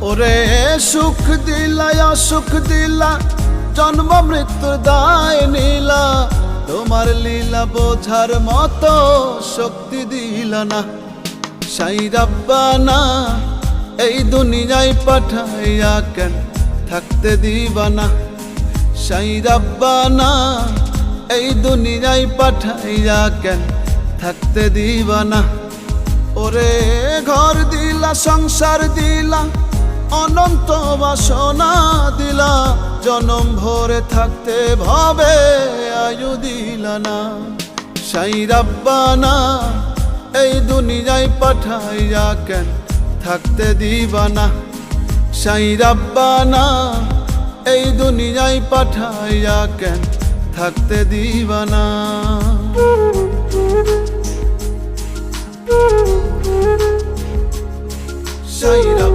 ওরে সুখ দিলা অসুখ দিলা, জন্ম মৃত্যুর দায় নীলা, তোমার লীলা বোঝার মতো শক্তি দিলা না। সাই রাব্বানা এই দুনিয়ায় পাঠাইয়া কেন থাকতে দিবা না। সাই রাব্বানা এই দুনিয়ায় পাঠাইয়া কেন থাকতে দিবা না। ওরে ঘর দিলা সংসার দিলা, অনন্ত বাসনা দিলা, জনম ভরে থাকতে ভাবে আয়ু দিলা না। সাই রাব্বানা এই দুনিয়ায় পাঠাইয়া কেন থাকতে দিবা না। সাই রাব্বানা এই দুনিয়ায় পাঠাইয়া কেন থাকতে দিবা না। সাই রাব্বানা।